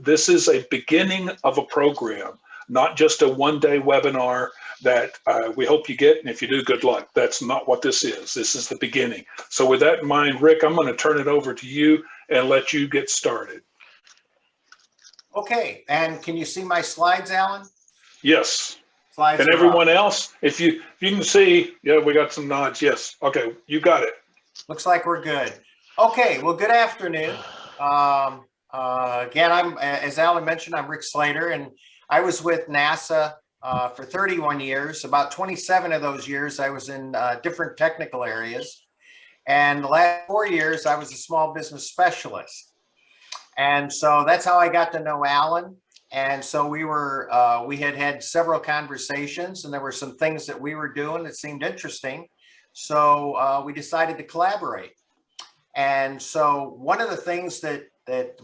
this is a beginning of a program, not just a one-day webinar that we hope you get, and if you do, good luck. That's not what this is. This is the beginning. So with that in mind, Rick, I'm going to turn it over to you and let you get started. Okay, and can you see my slides, Alan? Yes. Slides and everyone else, if you can see, yeah, we got some nods. Yes. Okay, you got it. Looks like we're good. Okay, well, good afternoon. Again, as Alan mentioned, I'm Rick Slater, and I was with NASA for 31 years. About 27 of those years, I was in different technical areas. And the last 4 years, I was a small business specialist. And so that's how I got to know Alan. And so we had several conversations, and there were some things that we were doing that seemed interesting. So we decided to collaborate. And so one of the things that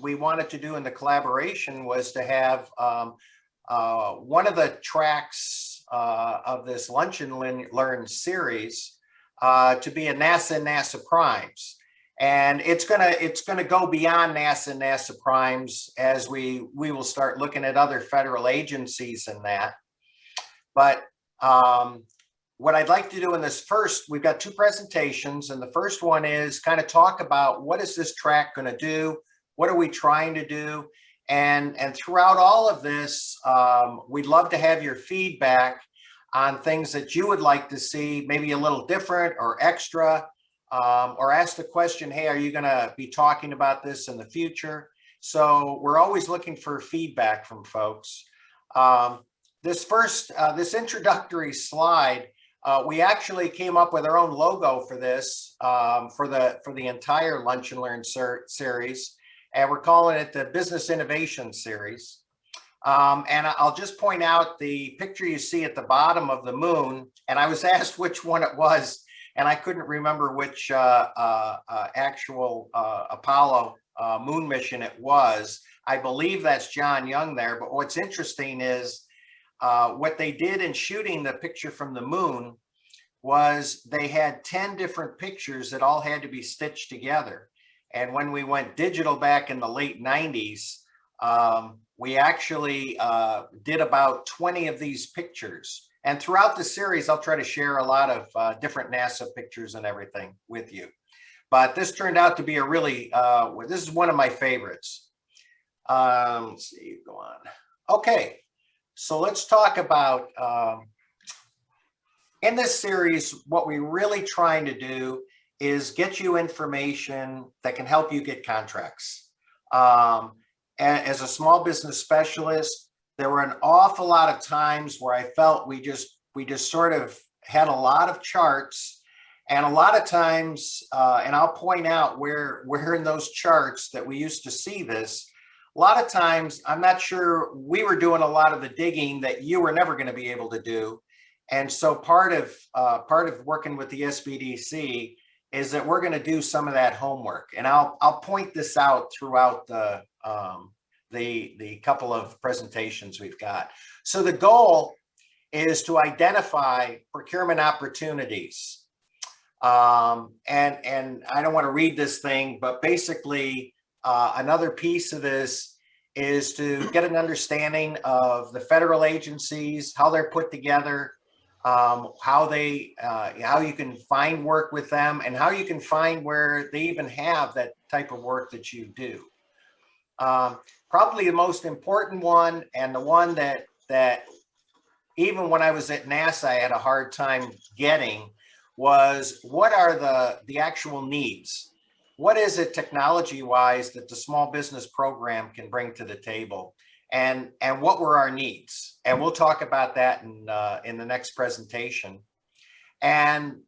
we wanted to do in the collaboration was to have one of the tracks of this Lunch and Learn series to be a NASA and NASA Primes. And it's gonna go beyond NASA and NASA Primes as we will start looking at other federal agencies and that. But what I'd like to do in this first, we've got two presentations, and the first one is kind of talk about what is this track going to do, what are we trying to do, and throughout all of this, we'd love to have your feedback on things that you would like to see, maybe a little different or extra, or ask the question, hey, are you going to be talking about this in the future? So we're always looking for feedback from folks. This introductory slide, we actually came up with our own logo for this, for the entire Lunch and Learn series, and we're calling it the Business Innovation Series. And I'll just point out the picture you see at the bottom of the moon, and I was asked which one it was, and I couldn't remember which actual Apollo moon mission it was. I believe that's John Young there, but what's interesting is what they did in shooting the picture from the moon was they had 10 different pictures that all had to be stitched together. And when we went digital back in the late 90s, we actually did about 20 of these pictures. And throughout the series, I'll try to share a lot of different NASA pictures and everything with you. But this turned out to be a really, this is one of my favorites. Let's see, go on. Okay, so let's talk about, in this series, what we're really trying to do is get you information that can help you get contracts. As a small business specialist, there were an awful lot of times where I felt we just sort of had a lot of charts, and a lot of times, and I'll point out where in those charts that we used to see this, a lot of times I'm not sure we were doing a lot of the digging that you were never going to be able to do. And so part of working with the SBDC is that we're going to do some of that homework, and I'll point this out throughout the couple of presentations we've got. So the goal is to identify procurement opportunities. And I don't want to read this thing, but basically another piece of this is to get an understanding of the federal agencies, how they're put together, how you can find work with them, and how you can find where they even have that type of work that you do. Probably the most important one, and the one that even when I was at NASA, I had a hard time getting, was what are the actual needs? What is it technology-wise that the small business program can bring to the table? And what were our needs? And we'll talk about that in the next presentation. And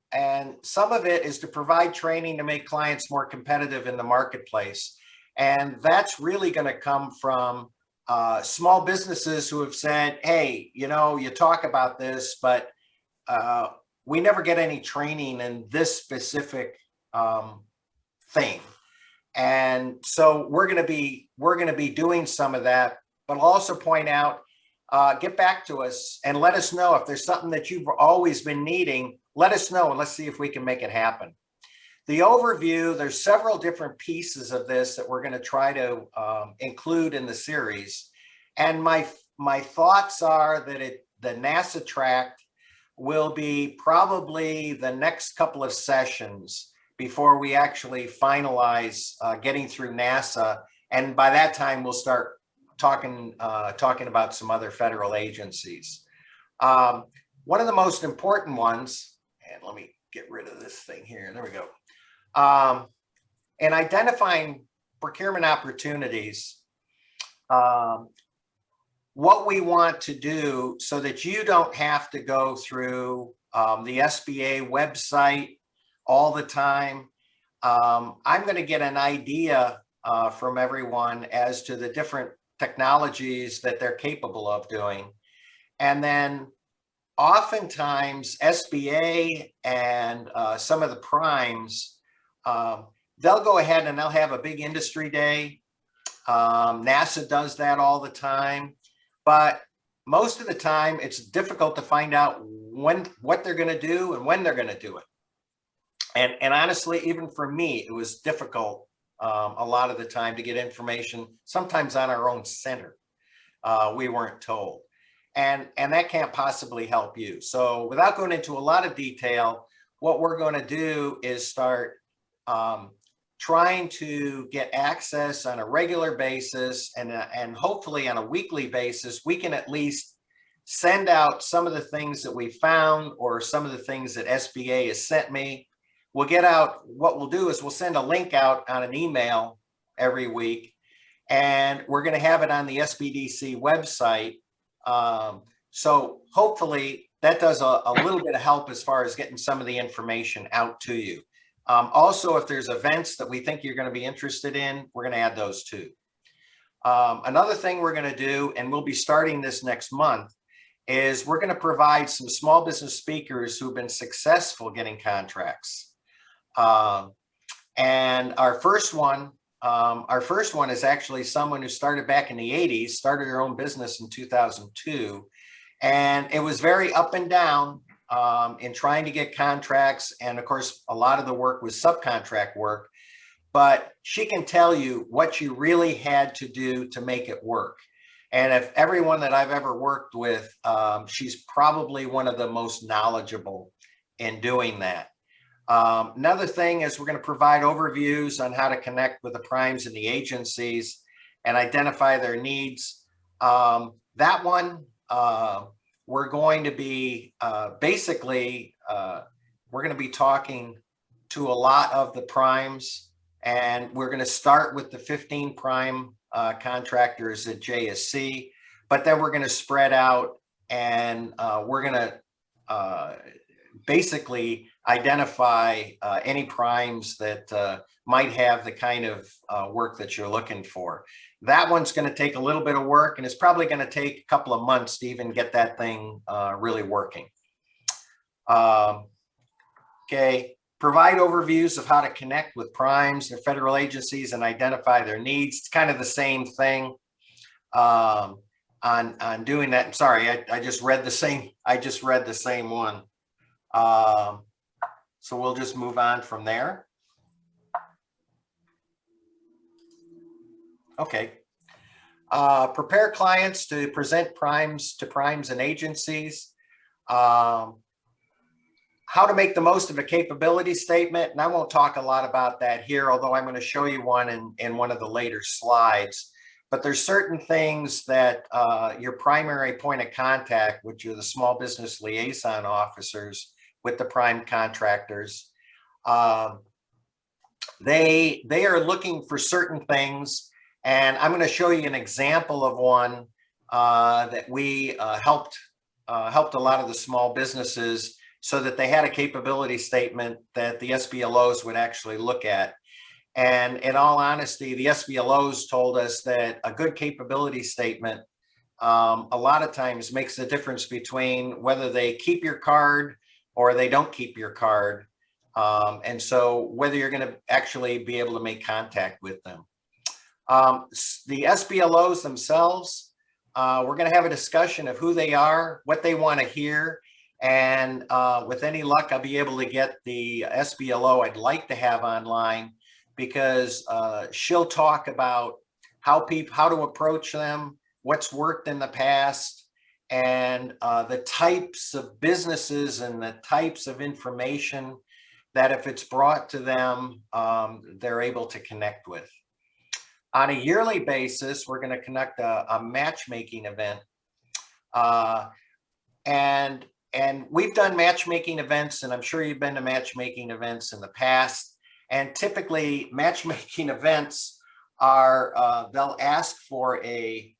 some of it is to provide training to make clients more competitive in the marketplace. And that's really going to come from small businesses who have said, hey, you know, you talk about this, but we never get any training in this specific thing. And so we're going to be doing some of that. But I'll also point out, get back to us and let us know if there's something that you've always been needing. Let us know, and let's see if we can make it happen. The overview, there's several different pieces of this that we're going to try to include in the series. And my thoughts are that the NASA tract will be probably the next couple of sessions before we actually finalize getting through NASA. And by that time, we'll start talking about some other federal agencies. One of the most important ones, and let me get rid of this thing here. There we go. And identifying procurement opportunities, what we want to do so that you don't have to go through the SBA website all the time. I'm going to get an idea from everyone as to the different technologies that they're capable of doing. And then oftentimes SBA and some of the primes, they'll go ahead and they'll have a big industry day. NASA does that all the time, but most of the time it's difficult to find out what they're going to do and when they're going to do it. And honestly, even for me, it was difficult a lot of the time to get information, sometimes on our own center. We weren't told. And that can't possibly help you. So without going into a lot of detail, what we're going to do is start trying to get access on a regular basis and hopefully on a weekly basis. We can at least send out some of the things that we found or some of the things that SBA has sent me. We'll get out, what we'll do is we'll send a link out on an email every week, and we're going to have it on the SBDC website. So hopefully that does a little bit of help as far as getting some of the information out to you. Also, if there's events that we think you're going to be interested in, we're going to add those too. Another thing we're going to do, and we'll be starting this next month, is we're going to provide some small business speakers who've been successful getting contracts. And our first one is actually someone who started back in the 80s, started her own business in 2002. And it was very up and down in trying to get contracts. And of course, a lot of the work was subcontract work, but she can tell you what you really had to do to make it work. And if everyone that I've ever worked with, she's probably one of the most knowledgeable in doing that. Another thing is we're going to provide overviews on how to connect with the primes and the agencies and identify their needs. That one, we're going to be basically, we're going to be talking to a lot of the primes, and we're going to start with the 15 prime contractors at JSC, but then we're going to spread out and we're going to basically identify any primes that might have the kind of work that you're looking for. That one's going to take a little bit of work, and it's probably going to take a couple of months to even get that thing really working. Okay, provide overviews of how to connect with primes and federal agencies and identify their needs. It's kind of the same thing on doing that. I'm sorry, I just read the same one. So we'll just move on from there. Okay. Prepare clients to present primes to primes and agencies. How to make the most of a capability statement. And I won't talk a lot about that here, although I'm going to show you one in one of the later slides. But there's certain things that your primary point of contact, which are the small business liaison officers with the prime contractors, they are looking for certain things. And I'm going to show you an example of one that we helped a lot of the small businesses so that they had a capability statement that the SBLOs would actually look at. And in all honesty, the SBLOs told us that a good capability statement a lot of times makes the difference between whether they keep your card or they don't keep your card. And so whether you're going to actually be able to make contact with them. The SBLOs themselves, we're going to have a discussion of who they are, what they want to hear, And with any luck, I'll be able to get the SBLO I'd like to have online, because she'll talk about how to approach them, what's worked in the past, and the types of businesses and the types of information that if it's brought to them, they're able to connect with. On a yearly basis, we're going to conduct a matchmaking event. And we've done matchmaking events, and I'm sure you've been to matchmaking events in the past. And typically matchmaking events are, they'll ask for a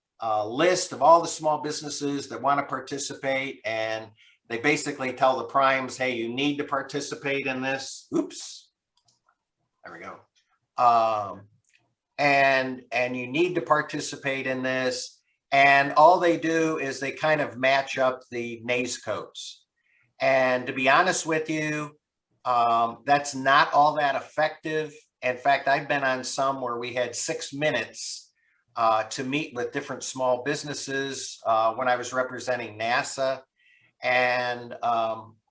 list of all the small businesses that want to participate. And they basically tell the primes, hey, you need to participate in this. Oops, there we go. And you need to participate in this. And all they do is they kind of match up the NAICS codes. And to be honest with you, that's not all that effective. In fact, I've been on some where we had 6 minutes to meet with different small businesses when I was representing NASA. And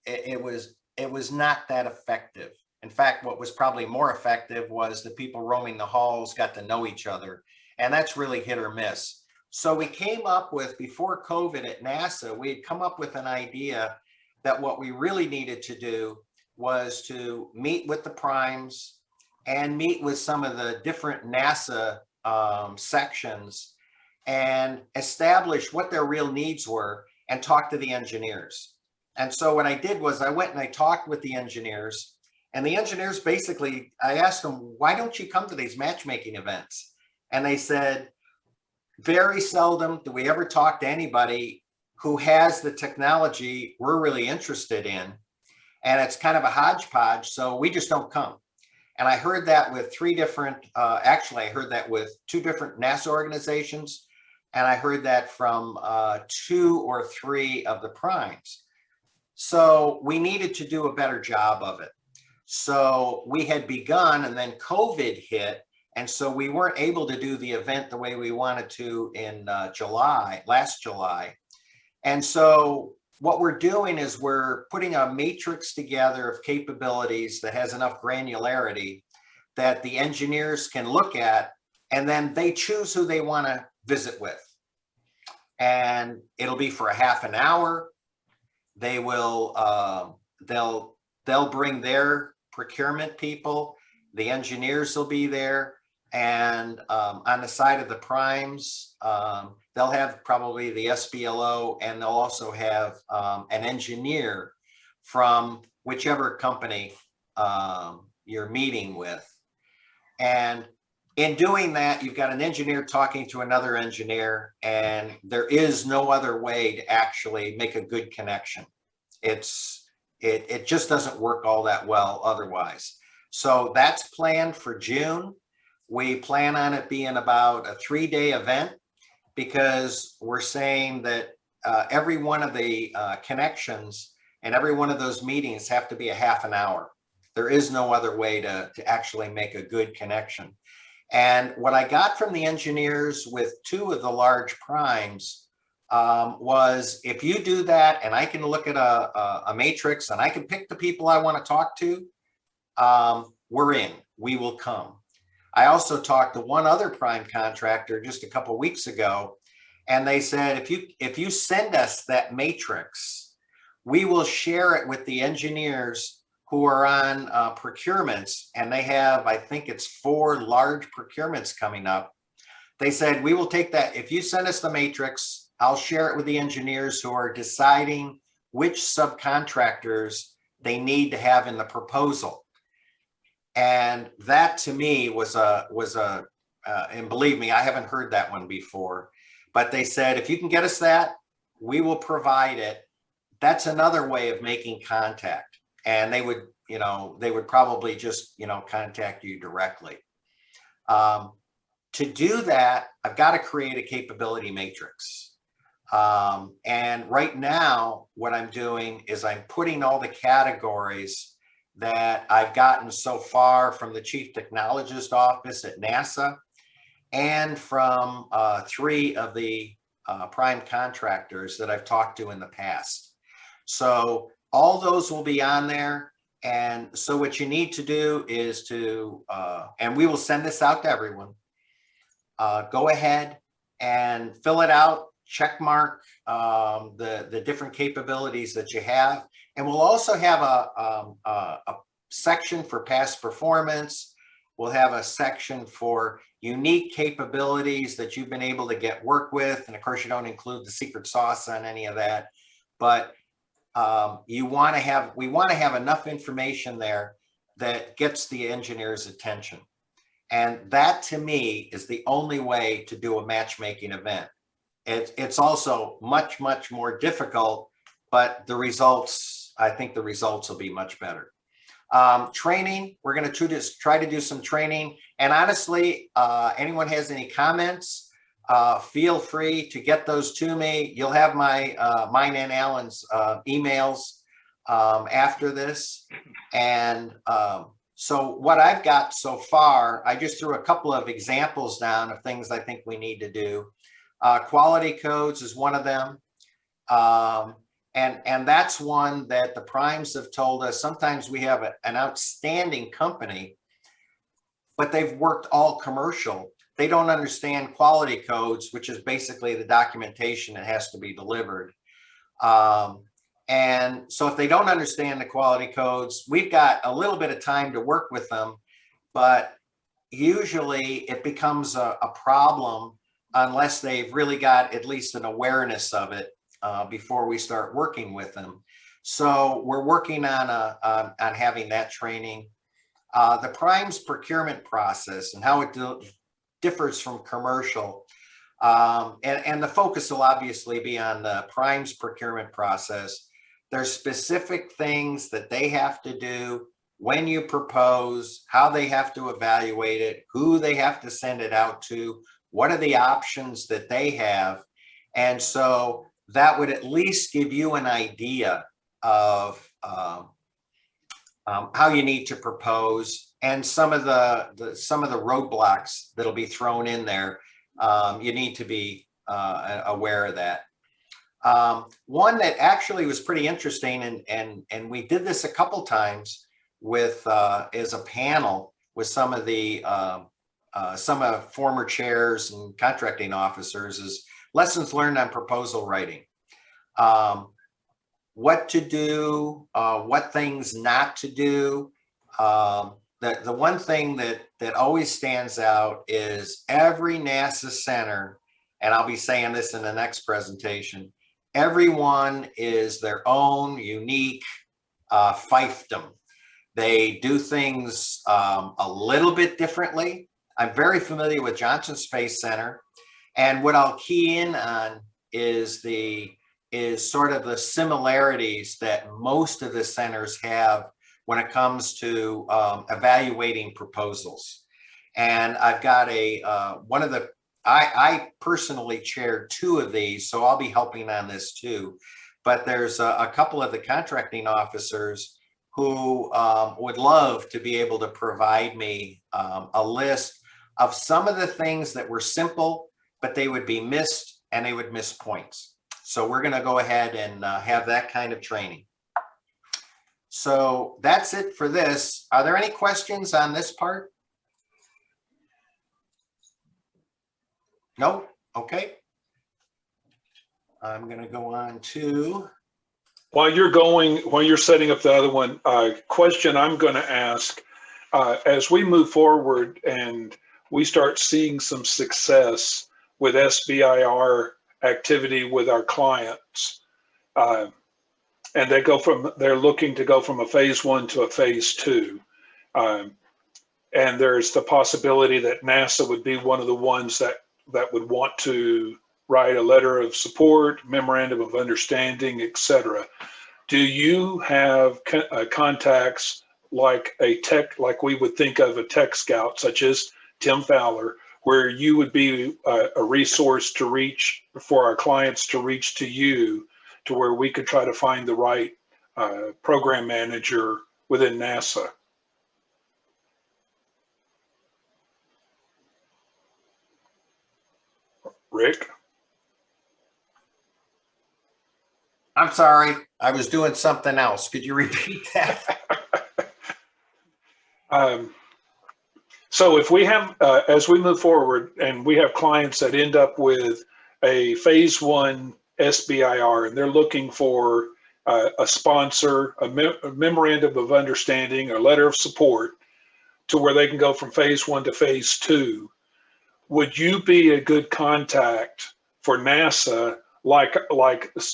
it was not that effective. In fact, what was probably more effective was the people roaming the halls got to know each other. And that's really hit or miss. So we came up with, before COVID at NASA, we had come up with an idea that what we really needed to do was to meet with the primes and meet with some of the different NASA sections and establish what their real needs were and talk to the engineers. And so what I did was I went and I talked with the engineers, and the engineers basically, I asked them, why don't you come to these matchmaking events? And they said, very seldom do we ever talk to anybody who has the technology we're really interested in. And it's kind of a hodgepodge, so we just don't come. And I heard that with actually I heard that with 2 different NASA organizations. And I heard that from 2 or 3 of the primes. So we needed to do a better job of it. So we had begun, and then COVID hit. And so we weren't able to do the event the way we wanted to in last July. And so what we're doing is we're putting a matrix together of capabilities that has enough granularity that the engineers can look at, and then they choose who they want to visit with. And it'll be for a half an hour. They will, they'll bring their procurement people. The engineers will be there. And on the side of the primes, they'll have probably the SBLO, and they'll also have an engineer from whichever company you're meeting with. And in doing that, you've got an engineer talking to another engineer, and there is no other way to actually make a good connection. It just doesn't work all that well otherwise. So that's planned for June. We plan on it being about a 3-day event, because we're saying that every one of the connections and every one of those meetings have to be a half an hour. There is no other way to actually make a good connection. And what I got from the engineers with 2 of the large primes was, if you do that and I can look at a matrix and I can pick the people I want to talk to, we're in, we will come. I also talked to one other prime contractor just a couple of weeks ago, and they said, if you send us that matrix, we will share it with the engineers who are on procurements, and they have, I think it's 4 large procurements coming up. They said, we will take that. If you send us the matrix, I'll share it with the engineers who are deciding which subcontractors they need to have in the proposal. And that to me was and believe me, I haven't heard that one before, but they said, if you can get us that, we will provide it. That's another way of making contact. And they would probably just, contact you directly. To do that, I've got to create a capability matrix. And right now, what I'm doing is I'm putting all the categories that I've gotten so far from the Chief Technologist Office at NASA and from 3 of the prime contractors that I've talked to in the past. So all those will be on there. And so what you need to do is to, and we will send this out to everyone. Go ahead and fill it out, check mark the different capabilities that you have. And we'll also have a section for past performance. We'll have a section for unique capabilities that you've been able to get work with. And of course, you don't include the secret sauce on any of that. But we want to have enough information there that gets the engineer's attention. And that to me is the only way to do a matchmaking event. It's also much, much more difficult, but the results, I think the results will be much better. Training, we're going to try to do some training. And honestly, anyone has any comments, feel free to get those to me. You'll have my mine and Alan's emails after this. And so what I've got so far, I just threw a couple of examples down of things I think we need to do. Quality codes is one of them. And that's one that the primes have told us. Sometimes we have an outstanding company, but they've worked all commercial. They don't understand quality codes, which is basically the documentation that has to be delivered. And so if they don't understand the quality codes, we've got a little bit of time to work with them, but usually it becomes a problem unless they've really got at least an awareness of it before we start working with them. So we're working on having that training. The primes procurement process and how it differs from commercial. And the focus will obviously be on the primes procurement process. There's specific things that they have to do when you propose, how they have to evaluate it, who they have to send it out to, what are the options that they have. And so that would at least give you an idea of how you need to propose and some of the roadblocks that'll be thrown in there. You need to be aware of that. One that actually was pretty interesting, and we did this a couple times with as a panel with some of former chairs and contracting officers, is lessons learned on proposal writing. What to do, what things not to do. The one thing that always stands out is every NASA center, and I'll be saying this in the next presentation, everyone is their own unique fiefdom. They do things a little bit differently. I'm very familiar with Johnson Space Center, and what I'll key in on is sort of the similarities that most of the centers have when it comes to evaluating proposals. And I've got I personally chaired 2 of these, so I'll be helping on this too. But there's a couple of the contracting officers who would love to be able to provide me a list of some of the things that were simple, but they would be missed and they would miss points. So we're going to go ahead and have that kind of training. So that's it for this. Are there any questions on this part? No? Okay. I'm going to go on to. While you're setting up the other one, question I'm going to ask, as we move forward and we start seeing some success with SBIR activity with our clients, and they're looking to go from a phase 1 to a phase 2. And there's the possibility that NASA would be one of the ones that would want to write a letter of support, memorandum of understanding, etc. Do you have contacts like like we would think of a tech scout, such as Tim Fowler, where you would be a resource to reach for our clients to reach to you, to where we could try to find the right program manager within NASA? Rick? I'm sorry. I was doing something else. Could you repeat that? Um, so if we have, as we move forward and we have clients that end up with a phase one SBIR and they're looking for a sponsor, a memorandum of understanding, a letter of support to where they can go from phase one to phase two, would you be a good contact for NASA like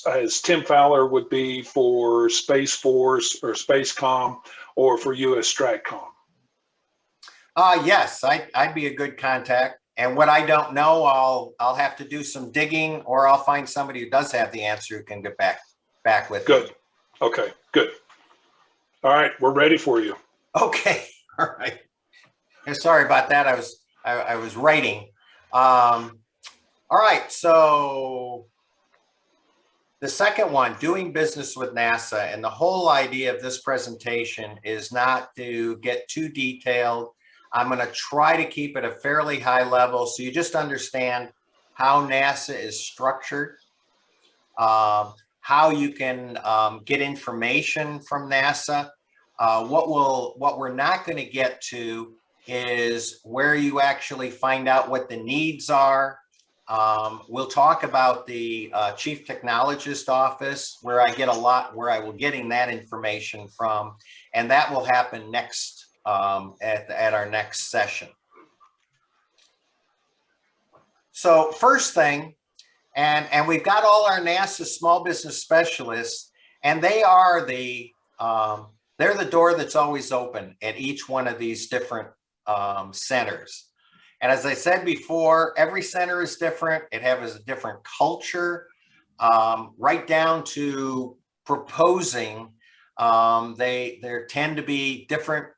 as Tim Fowler would be for Space Force or Spacecom or for US Stratcom? Yes, I'd be a good contact. And what I don't know, I'll have to do some digging, or I'll find somebody who does have the answer who can get back with me. Good. Okay, good. All right, we're ready for you. Okay, all right. Sorry about that. I was writing. All right, so the second one, doing business with NASA, and the whole idea of this presentation is not to get too detailed. I'm going to try to keep it a fairly high level so you just understand how NASA is structured, how you can get information from NASA. What we're not going to get to is where you actually find out what the needs are. We'll talk about the Chief Technologist Office, where I will getting that information from, and that will happen next at our next session. So first thing, and we've got all our NASA small business specialists, and they are they're the door that's always open at each one of these different centers. And as I said before, every center is different. It has a different culture, right down to proposing. There tend to be different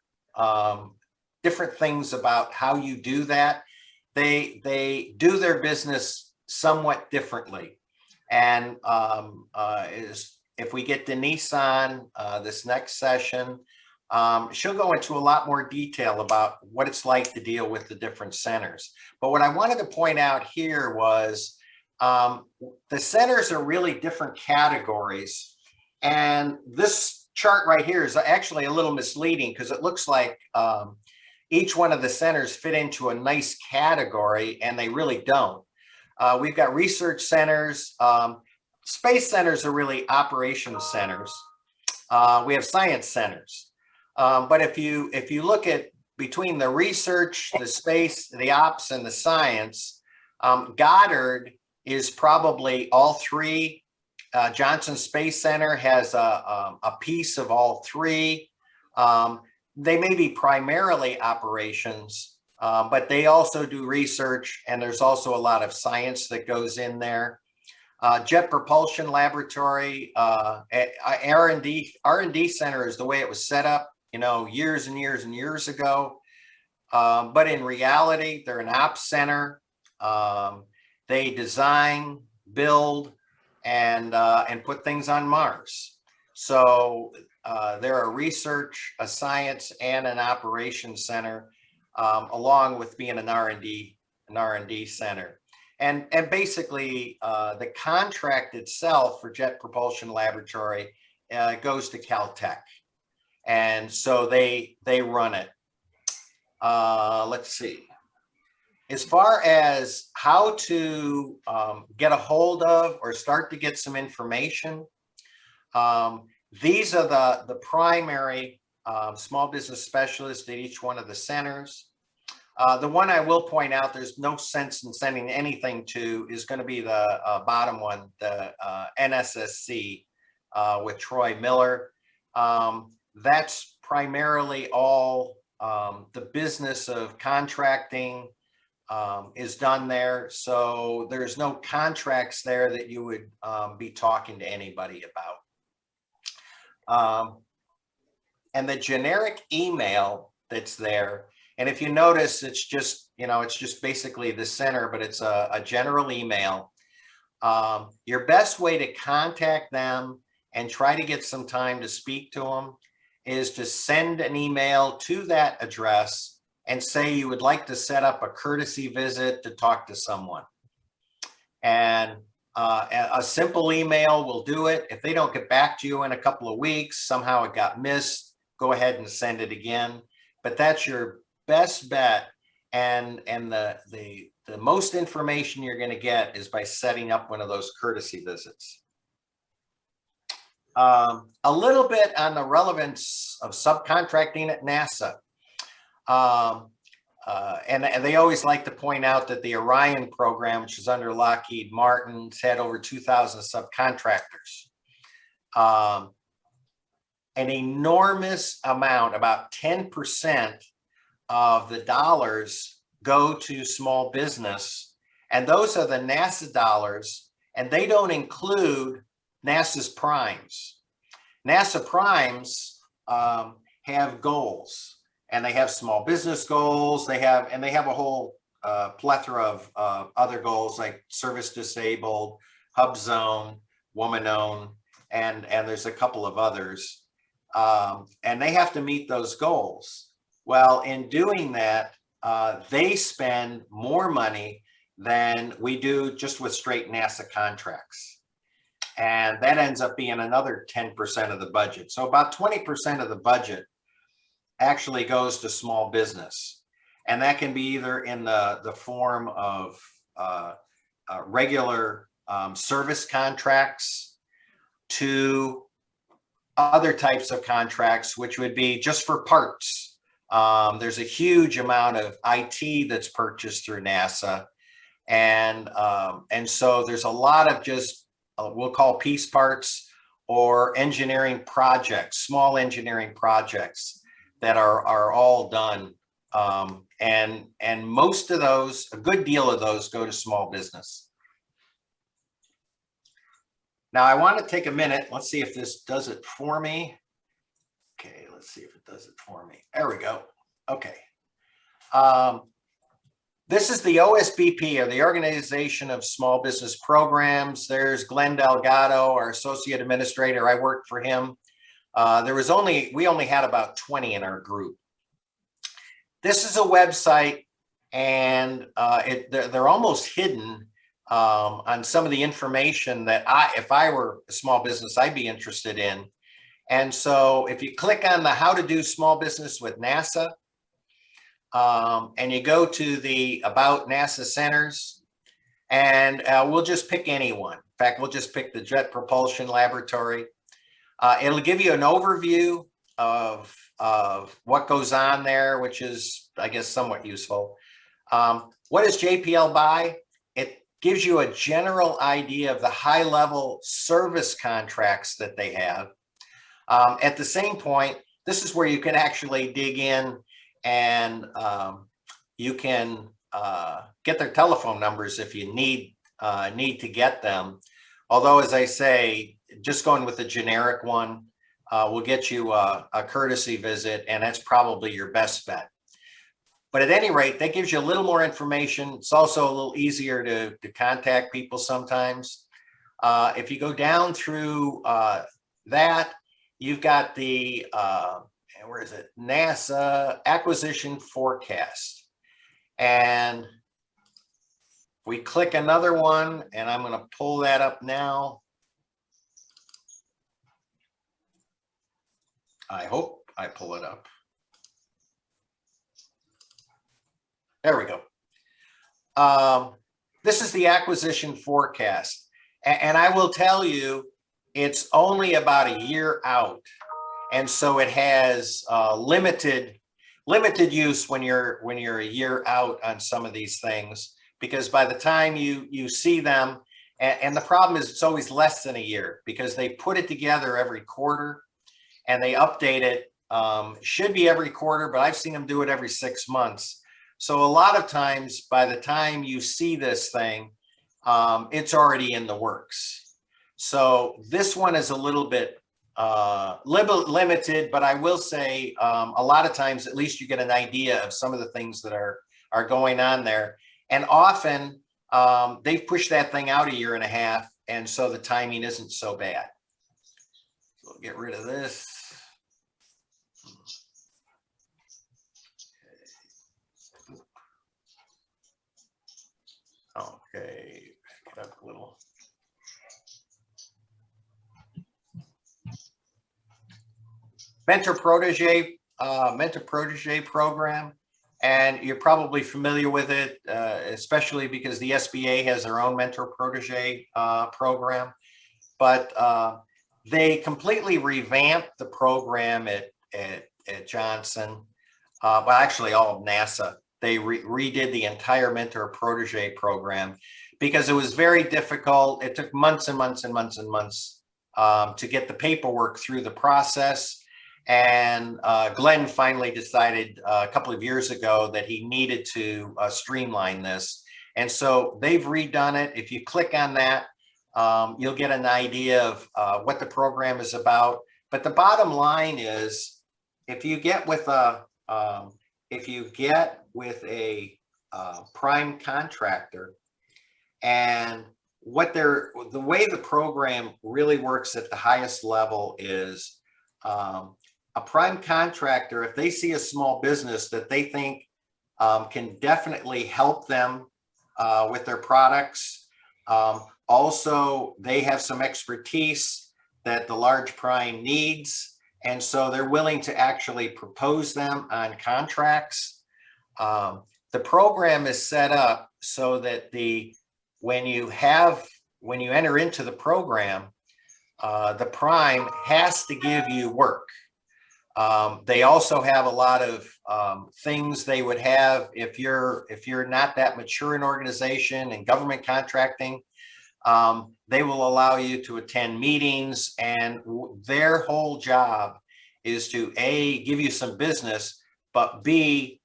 things about how you do that. They do their business somewhat differently. And if we get Denise on this next session, she'll go into a lot more detail about what it's like to deal with the different centers. But what I wanted to point out here was the centers are really different categories. And this chart right here is actually a little misleading because it looks like each one of the centers fit into a nice category, and they really don't. We've got research centers. Space centers are really operations centers. We have science centers. But if you look at between the research, the space, the ops, and the science, Goddard is probably all three. Johnson Space Center has a piece of all three. They may be primarily operations, but they also do research, and there's also a lot of science that goes in there. Jet Propulsion Laboratory, R&D Center is the way it was set up, years and years and years ago. But in reality, they're an ops center. They design, build, and put things on Mars. So they're a research, a science, and an operations center, along with being an R&D center. And basically, the contract itself for Jet Propulsion Laboratory goes to Caltech, and so they run it. Let's see. As far as how to get a hold of or start to get some information, these are the primary small business specialists at each one of the centers. The one I will point out, there's no sense in sending anything to, is going to be the bottom one, the NSSC with Troy Miller. That's primarily all the business of contracting is done there. So there's no contracts there that you would be talking to anybody about. And the generic email that's there, and if you notice, it's just basically the center, but it's a general email. Your best way to contact them and try to get some time to speak to them is to send an email to that address and say you would like to set up a courtesy visit to talk to someone. And A simple email will do it. If they don't get back to you in a couple of weeks, somehow it got missed, go ahead and send it again. But that's your best bet. And the most information you're going to get is by setting up one of those courtesy visits. A little bit on the relevance of subcontracting at NASA. And they always like to point out that the Orion program, which is under Lockheed Martin, has had over 2,000 subcontractors. An enormous amount, about 10% of the dollars go to small business. And those are the NASA dollars, and they don't include NASA's primes. NASA primes have goals. And they have small business goals. They have a whole plethora of other goals like service disabled, hub zone, woman owned, and there's a couple of others. And they have to meet those goals. Well, in doing that, they spend more money than we do just with straight NASA contracts. And that ends up being another 10% of the budget. So about 20% of the budget actually goes to small business, and that can be either in the form of regular service contracts to other types of contracts, which would be just for parts. There's a huge amount of IT that's purchased through NASA, and so there's a lot of just we'll call piece parts or engineering projects, small engineering projects that are all done. And most of those, a good deal of those go to small business. Now I want to take a minute. Let's see if this does it for me. Okay, let's see if it does it for me. There we go. Okay. This is the OSBP, or the Organization of Small Business Programs. There's Glenn Delgado, our associate administrator. I worked for him. We only had about 20 in our group. This is a website, and they're almost hidden on some of the information that if I were a small business, I'd be interested in. And so if you click on the How to Do Small Business with NASA, and you go to the About NASA Centers, and we'll just pick any one. In fact, we'll just pick the Jet Propulsion Laboratory. It'll give you an overview of what goes on there, which is, I guess, somewhat useful. What does JPL buy? It gives you a general idea of the high-level service contracts that they have. At the same point, this is where you can actually dig in, and you can get their telephone numbers if you need to get them. Although, as I say, just going with the generic one will get you a courtesy visit, and that's probably your best bet. But at any rate, that gives you a little more information. It's also a little easier to contact people sometimes. If you go down through that, you've got the, where is it? NASA Acquisition Forecast. And we click another one, and I'm going to pull that up now. I hope I pull it up. There we go. This is the acquisition forecast. And I will tell you, it's only about a year out. And so it has limited use when you're a year out on some of these things, because by the time you see them, and the problem is it's always less than a year, because they put it together every quarter and they update it. Should be every quarter, but I've seen them do it every 6 months. So a lot of times by the time you see this thing, it's already in the works. So this one is a little bit limited, but I will say a lot of times at least you get an idea of some of the things that are going on there. And often they've pushed that thing out a year and a half, and so the timing isn't so bad. So we'll get rid of this. Okay, back it up a little. mentor protege program, and you're probably familiar with it, especially because the SBA has their own mentor protege program. But they completely revamped the program at Johnson. Well, actually, all of NASA. They redid the entire mentor protege program because it was very difficult. It took months and months and months and months to get the paperwork through the process. And Glenn finally decided a couple of years ago that he needed to streamline this. And so they've redone it. If you click on that, you'll get an idea of what the program is about. But the bottom line is, if you get with a prime contractor, and the way the program really works at the highest level is, a prime contractor, if they see a small business that they think can definitely help them with their products, also they have some expertise that the large prime needs, and so they're willing to actually propose them on contracts. The program is set up so that when you enter into the program, the prime has to give you work. They also have a lot of things they would have if you're not that mature an organization in government contracting. They will allow you to attend meetings, and their whole job is to A, give you some business, but B,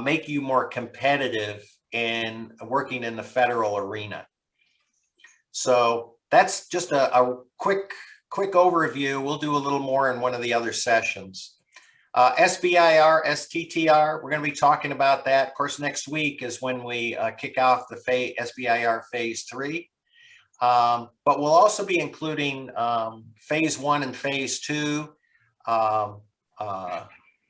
make you more competitive in working in the federal arena. So that's just a quick overview. We'll do a little more in one of the other sessions. SBIR, STTR, we're going to be talking about that. Of course, next week is when we kick off the SBIR Phase 3. But we'll also be including Phase 1 and Phase 2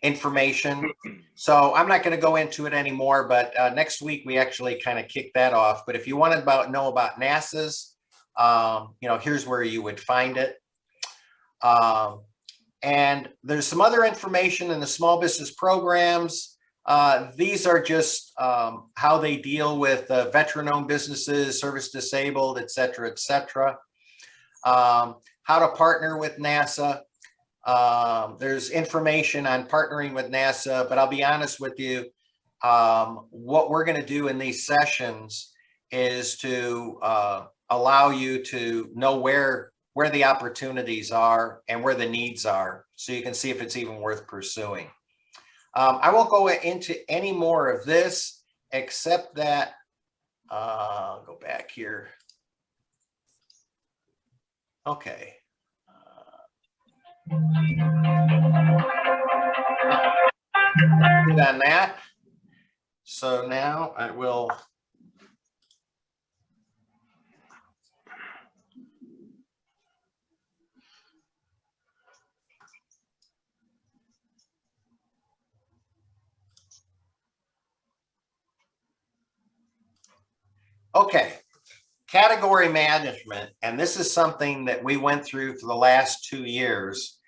information. So I'm not going to go into it anymore, but next week we actually kind of kick that off. But if you want to know about NASA's, here's where you would find it. And there's some other information in the small business programs. These are just how they deal with veteran-owned businesses, service disabled, et cetera, et cetera. How to partner with NASA. There's information on partnering with NASA, but I'll be honest with you, what we're going to do in these sessions is to allow you to know where the opportunities are and where the needs are, so you can see if it's even worth pursuing. I won't go into any more of this, except that, I'll go back here. Okay. Good on that. So now I will. Okay, category management, and this is something that we went through for the last 2 years,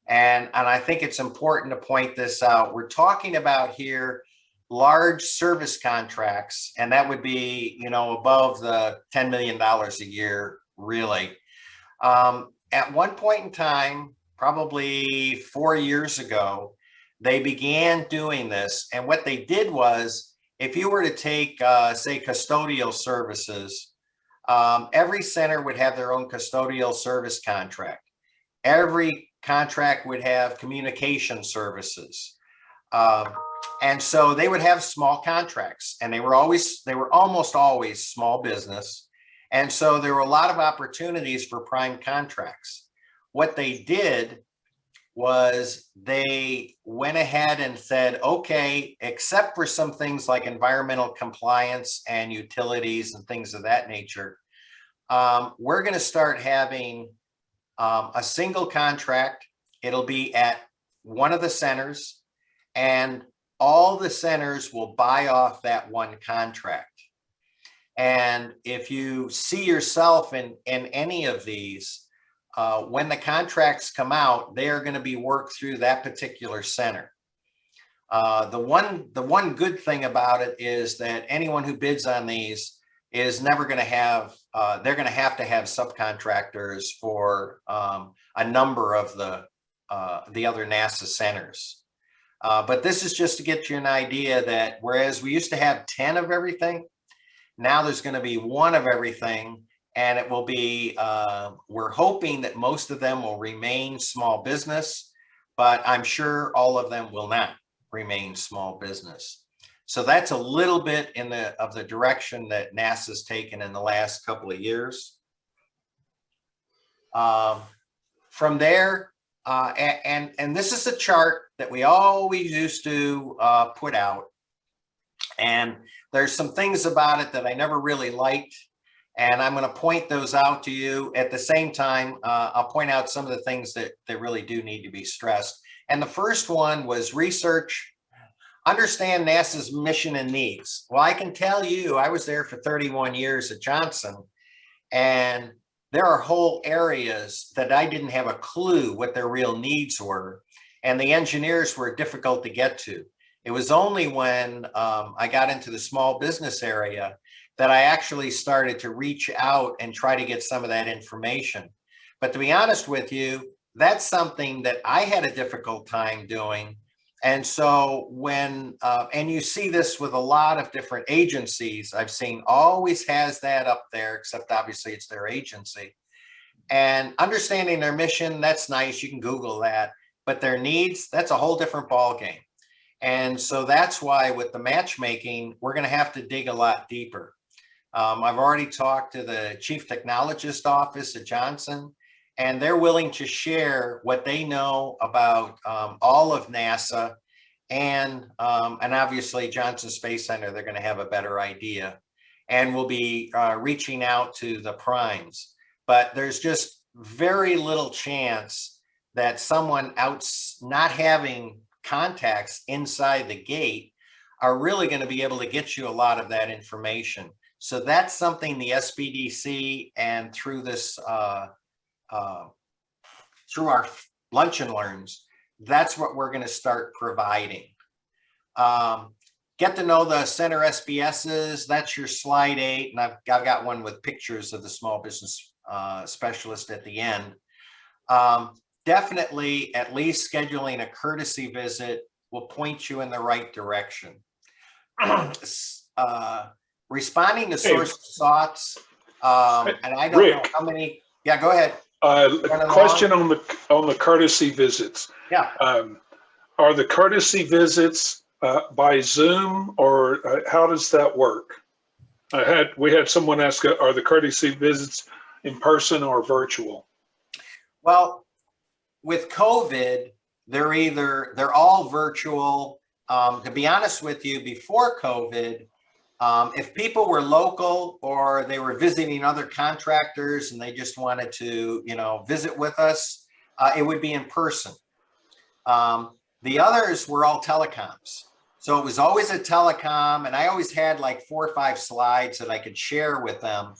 and I think it's important to point this out. We're talking about here large service contracts, and that would be, above the $10 million a year, really. At one point in time, probably 4 years ago, they began doing this, and what they did was, if you were to take, say, custodial services, every center would have their own custodial service contract. Every contract would have communication services. And so they would have small contracts, and they were almost always small business. And so there were a lot of opportunities for prime contracts. What they did was they went ahead and said, okay, except for some things like environmental compliance and utilities and things of that nature, we're going to start having a single contract. It'll be at one of the centers, and all the centers will buy off that one contract. And if you see yourself in any of these, when the contracts come out, they are going to be worked through that particular center. The one good thing about it is that anyone who bids on these is never going to have, they're going to have subcontractors for a number of the other NASA centers. But this is just to get you an idea that whereas we used to have 10 of everything, now there's going to be one of everything, and it will be, we're hoping that most of them will remain small business, but I'm sure all of them will not remain small business. So that's a little bit of the direction that NASA's taken in the last couple of years. From there, and this is a chart that we always used to put out, and there's some things about it that I never really liked, and I'm going to point those out to you. At the same time, I'll point out some of the things that really do need to be stressed. And the first one was research. Understand NASA's mission and needs. Well, I can tell you, I was there for 31 years at Johnson, and there are whole areas that I didn't have a clue what their real needs were, and the engineers were difficult to get to. It was only when I got into the small business area that I actually started to reach out and try to get some of that information. But to be honest with you, that's something that I had a difficult time doing. And so when, and you see this with a lot of different agencies, I've seen always has that up there, except obviously it's their agency. And understanding their mission, that's nice. You can Google that. But their needs, that's a whole different ballgame. And so that's why with the matchmaking, we're going to have to dig a lot deeper. I've already talked to the chief technologist office at Johnson, and they're willing to share what they know about all of NASA, and obviously Johnson Space Center, they're going to have a better idea, and we'll be reaching out to the primes. But there's just very little chance that someone not having contacts inside the gate are really going to be able to get you a lot of that information. So that's something the SBDC and through this through our lunch and learns, that's what we're going to start providing. Get to know the center SBSs. That's your slide 8, and I've got one with pictures of the small business specialist at the end. Definitely, at least scheduling a courtesy visit will point you in the right direction. Responding to source thoughts, and I don't Rick, know how many. Yeah, go ahead. Question on the courtesy visits. Yeah. Are the courtesy visits by Zoom, or how does that work? We had someone ask, are the courtesy visits in person or virtual? Well, with COVID, they're all virtual. To be honest with you, before COVID, if people were local or they were visiting other contractors and they just wanted to, visit with us, it would be in person. The others were all telecoms. So it was always a telecom, and I always had like 4 or 5 slides that I could share with them,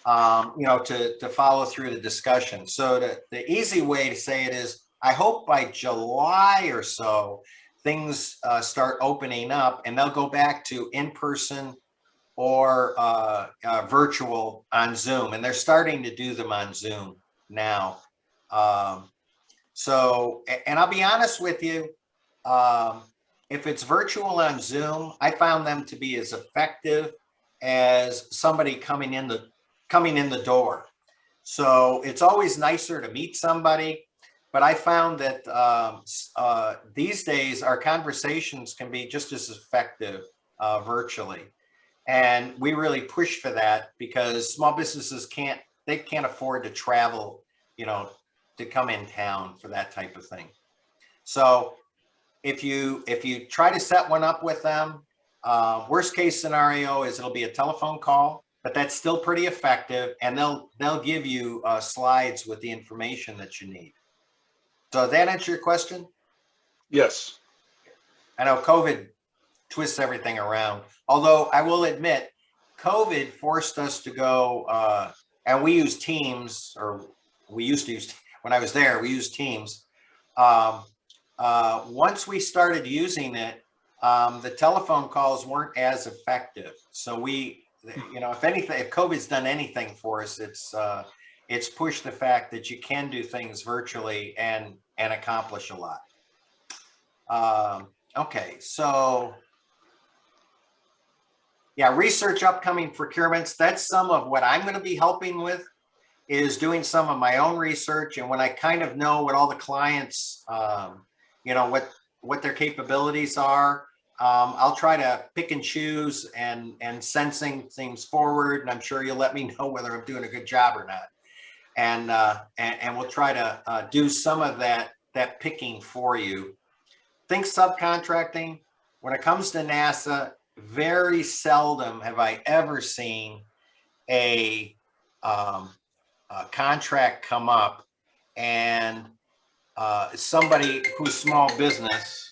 to follow through the discussion. So the easy way to say it is, I hope by July or so, things start opening up and they'll go back to in-person or virtual on Zoom. And they're starting to do them on Zoom now. So, and I'll be honest with you, if it's virtual on Zoom, I found them to be as effective as somebody coming in the door. So it's always nicer to meet somebody, but I found that these days our conversations can be just as effective virtually. And we really push for that because small businesses can't afford to travel, to come in town for that type of thing. So if you try to set one up with them, worst case scenario is it'll be a telephone call, but that's still pretty effective, and they'll give you slides with the information that you need. So does that answer your question? Yes. I know COVID twists everything around. Although I will admit, COVID forced us to go, and we use Teams, or we used to use, when I was there, we used Teams. Um, Once we started using it, the telephone calls weren't as effective. So we, if anything, if COVID's done anything for us, it's pushed the fact that you can do things virtually and accomplish a lot. Okay, so yeah, research upcoming procurements. That's some of what I'm going to be helping with, is doing some of my own research. And when I kind of know what all the clients, what their capabilities are, I'll try to pick and choose and sensing things forward. And I'm sure you'll let me know whether I'm doing a good job or not. And we'll try to do some of that picking for you. Think subcontracting. When it comes to NASA, very seldom have I ever seen a contract come up and somebody who's small business.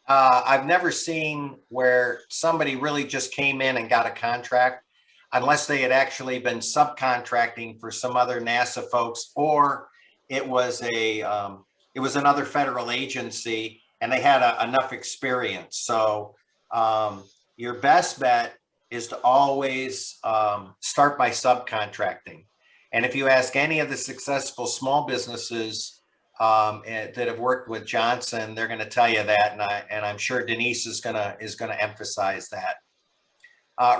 I've never seen where somebody really just came in and got a contract unless they had actually been subcontracting for some other NASA folks, or it was another federal agency and they had enough experience. So your best bet is to always start by subcontracting. And if you ask any of the successful small businesses that have worked with Johnson, they're going to tell you that, and I'm sure Denise is going to emphasize that.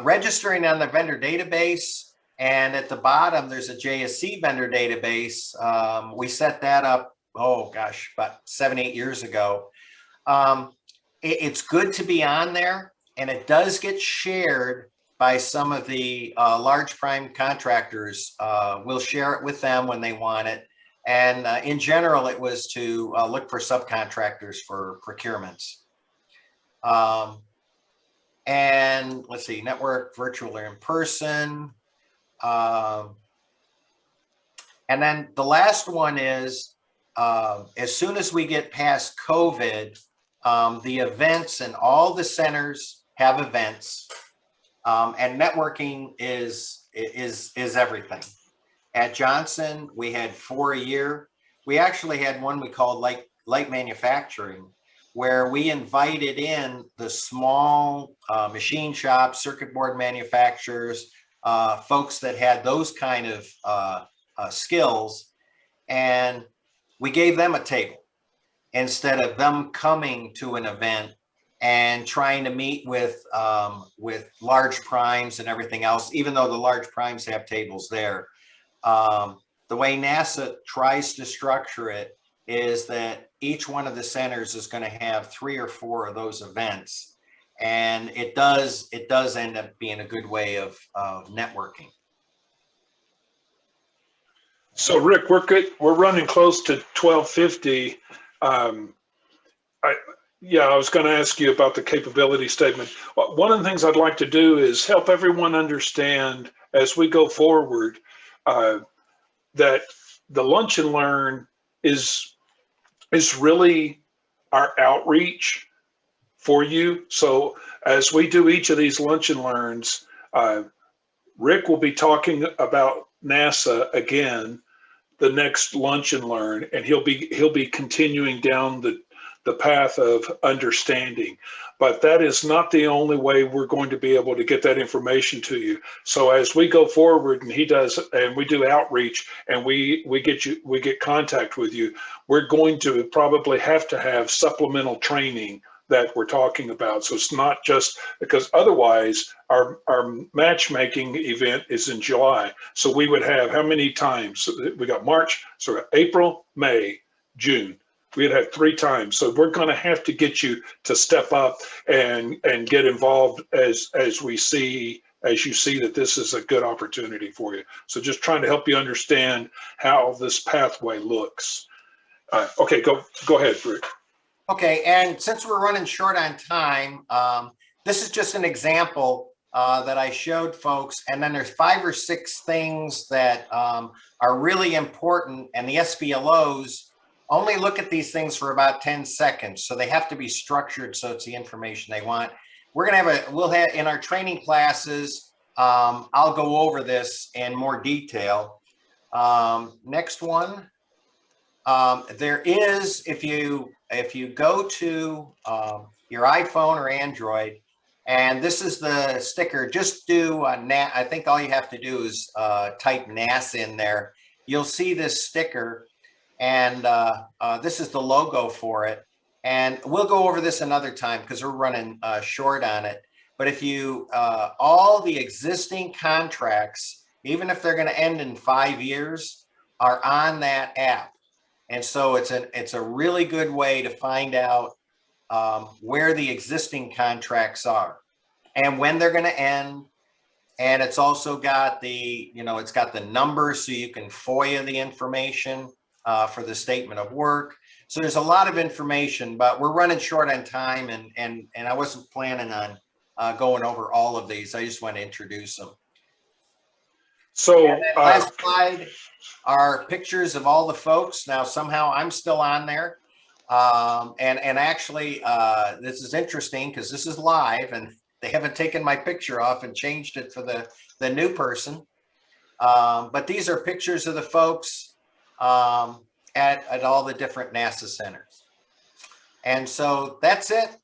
Registering on the vendor database, and at the bottom there's a JSC vendor database. We set that up, oh gosh, about 7-8 years ago. It's good to be on there, and it does get shared by some of the large prime contractors. We'll share it with them when they want it. And in general, it was to look for subcontractors for procurements. And let's see, network, virtual or in person. And then the last one is, as soon as we get past COVID, the events, and all the centers have events, and networking is everything. At Johnson, we had 4 a year. We actually had one we called light manufacturing, where we invited in the small machine shops, circuit board manufacturers, folks that had those kind of skills, and we gave them a table instead of them coming to an event and trying to meet with large primes and everything else, even though the large primes have tables there. The way NASA tries to structure it is that each one of the centers is going to have 3 or 4 of those events, and it does end up being a good way of networking. So Rick, we're good. We're running close to 12:50. I was going to ask you about the capability statement. One of the things I'd like to do is help everyone understand as we go forward that the Lunch and Learn is really our outreach for you. So as we do each of these Lunch and Learns, Rick will be talking about NASA again the next Lunch and Learn, and he'll be continuing down the path of understanding. But that is not the only way we're going to be able to get that information to you. So as we go forward, and he does, and we do outreach, and we get contact with you, we're going to probably have to have supplemental training that we're talking about. So it's not just because otherwise our matchmaking event is in July. So we would have how many times? We got March, so April, May, June. We'd have 3 times. So we're going to have to get you to step up and get involved as you see that this is a good opportunity for you. So just trying to help you understand how this pathway looks. Okay, go ahead, Rick. Okay, and since we're running short on time, this is just an example that I showed folks, and then there's 5 or 6 things that are really important, and the SBLOs only look at these things for about 10 seconds, so they have to be structured so it's the information they want. We'll have in our training classes, I'll go over this in more detail. Next one. There is, if you go to your iPhone or Android, and this is the sticker, just do I think all you have to do is type NASA in there. You'll see this sticker, and this is the logo for it. And we'll go over this another time because we're running short on it. But if you, all the existing contracts, even if they're going to end in 5 years, are on that app. And so it's a really good way to find out where the existing contracts are and when they're going to end. And it's also got the, it's got the numbers so you can FOIA the information for the statement of work. So there's a lot of information, but we're running short on time, and I wasn't planning on going over all of these. I just want to introduce them. So last slide are pictures of all the folks. Now, somehow I'm still on there. And actually, this is interesting because this is live and they haven't taken my picture off and changed it for the new person. But these are pictures of the folks at all the different NASA centers. And so that's it.